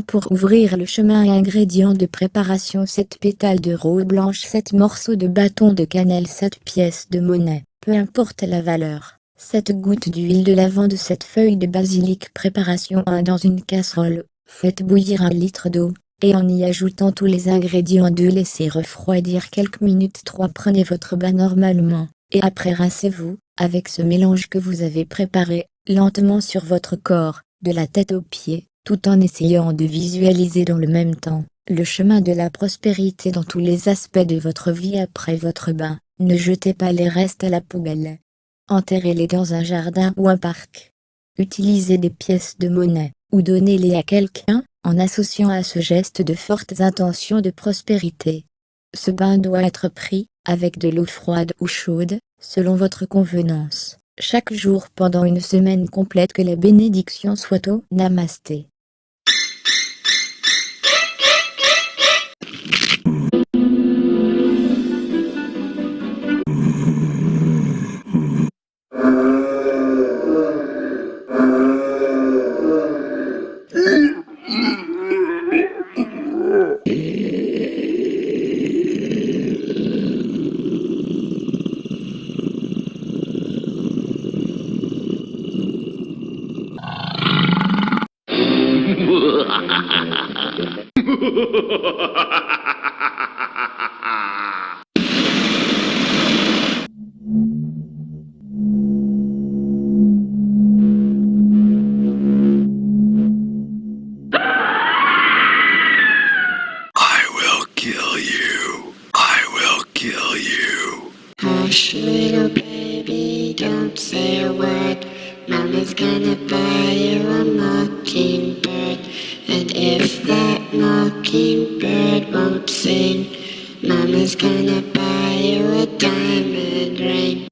Pour ouvrir le chemin et ingrédients de préparation: 7 pétales de rose blanche, 7 morceaux de bâton de cannelle, 7 pièces de monnaie, peu importe la valeur, 7 gouttes d'huile de lavande, 7 feuilles de basilic. Préparation 1. Dans une casserole, faites bouillir 1 litre d'eau, et en y ajoutant tous les ingrédients 2, laissez refroidir quelques minutes. 3. Prenez votre bain normalement, et après rincez-vous, avec ce mélange que vous avez préparé, lentement sur votre corps, de la tête aux pieds, tout en essayant de visualiser dans le même temps le chemin de la prospérité dans tous les aspects de votre vie. Après votre bain, ne jetez pas les restes à la poubelle. Enterrez-les dans un jardin ou un parc. Utilisez des pièces de monnaie, ou donnez-les à quelqu'un, en associant à ce geste de fortes intentions de prospérité. Ce bain doit être pris, avec de l'eau froide ou chaude, selon votre convenance, chaque jour pendant une semaine complète. Que la bénédiction soit au Namasté. I will kill you. I will kill you. Hush, little baby, don't say a word. Mama's gonna buy you a mockingbird. And if that mockingbird won't sing, Mama's gonna buy you a diamond ring.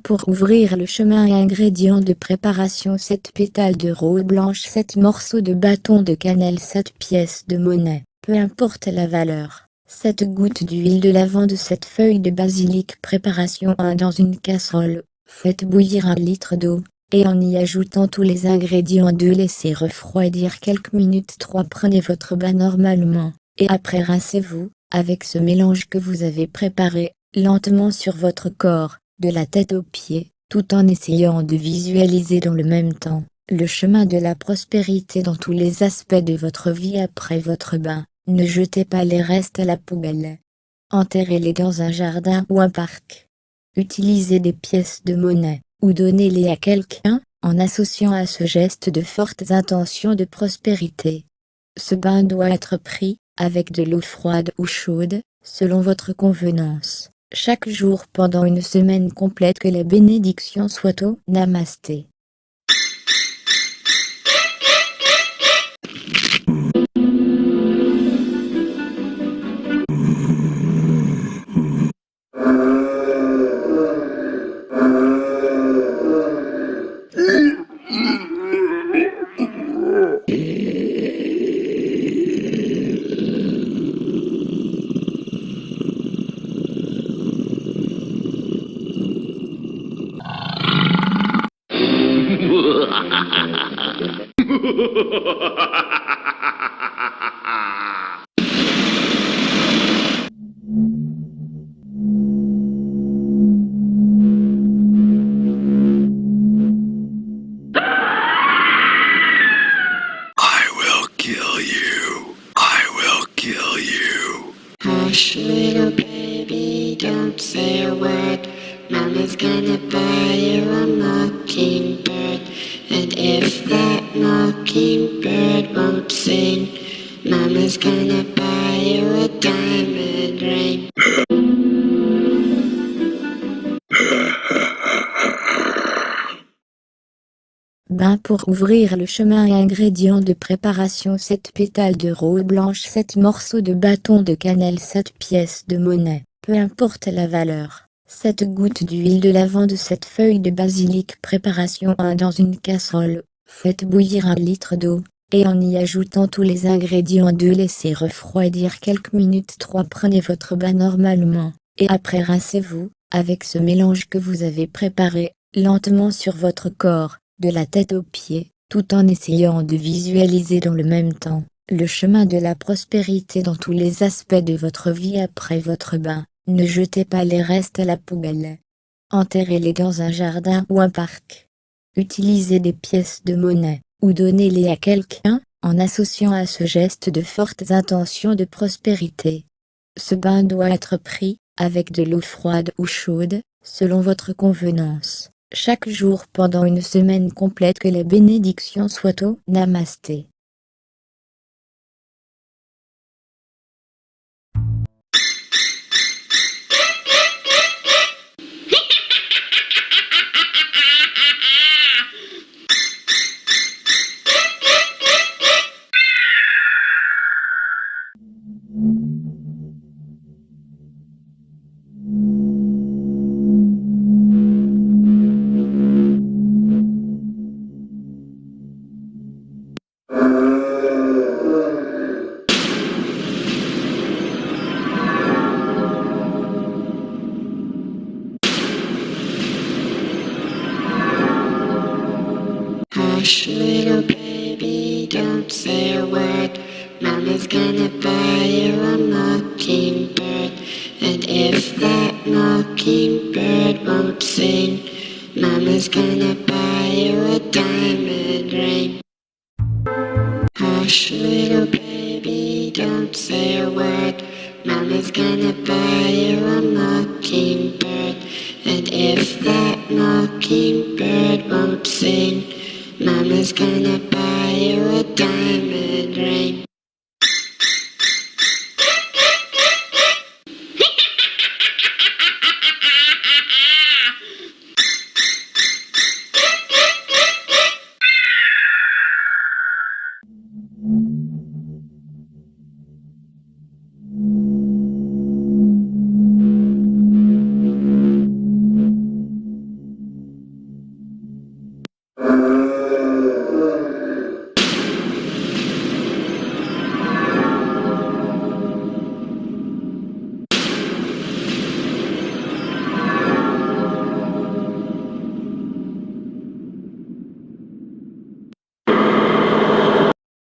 Pour ouvrir le chemin et ingrédients de préparation: 7 pétales de rose blanche, 7 morceaux de bâton de cannelle, 7 pièces de monnaie, peu importe la valeur, 7 gouttes d'huile de lavande, 7 feuilles de basilic. Préparation 1. Dans une casserole, faites bouillir 1 litre d'eau, et en y ajoutant tous les ingrédients 2, laissez refroidir quelques minutes. 3. Prenez votre bain normalement, et après rincez-vous, avec ce mélange que vous avez préparé, lentement sur votre corps, de la tête aux pieds, tout en essayant de visualiser dans le même temps le chemin de la prospérité dans tous les aspects de votre vie. Après votre bain, ne jetez pas les restes à la poubelle. Enterrez-les dans un jardin ou un parc. Utilisez des pièces de monnaie, ou donnez-les à quelqu'un, en associant à ce geste de fortes intentions de prospérité. Ce bain doit être pris, avec de l'eau froide ou chaude, selon votre convenance, chaque jour pendant une semaine complète. Que la bénédiction soit au Namasté. I will kill you. I will kill you. Hush, little baby, don't say a word. Mama's gonna buy you a mockingbird. And if that mockingbird won't sing, Mama's gonna buy you a diamond ring. Pour ouvrir le chemin et ingrédients de préparation: 7 pétales de rose blanche, 7 morceaux de bâton de cannelle, 7 pièces de monnaie, peu importe la valeur, 7 gouttes d'huile de lavande, 7 feuilles de basilic. Préparation 1. Dans une casserole, faites bouillir 1 litre d'eau, et en y ajoutant tous les ingrédients 2, laissez refroidir quelques minutes. 3. Prenez votre bain normalement, et après rincez-vous, Avec ce mélange que vous avez préparé, lentement sur votre corps, de la tête aux pieds, tout en essayant de visualiser dans le même temps le chemin de la prospérité dans tous les aspects de votre vie après votre bain. Ne jetez pas les restes à la poubelle. Enterrez-les dans un jardin ou un parc. Utilisez des pièces de monnaie, ou donnez-les à quelqu'un, en associant à ce geste de fortes intentions de prospérité. Ce bain doit être pris, avec de l'eau froide ou chaude, selon votre convenance, chaque jour pendant une semaine complète. Que la bénédiction soit au Namasté. Hush, little baby, don't say a word. Mama's gonna buy you a mockingbird. And if that mockingbird won't sing, Mama's gonna buy you a diamond ring. Hush, little baby, don't say a word. Mama's gonna buy you a mockingbird. And if that mockingbird won't sing, Mama's gonna buy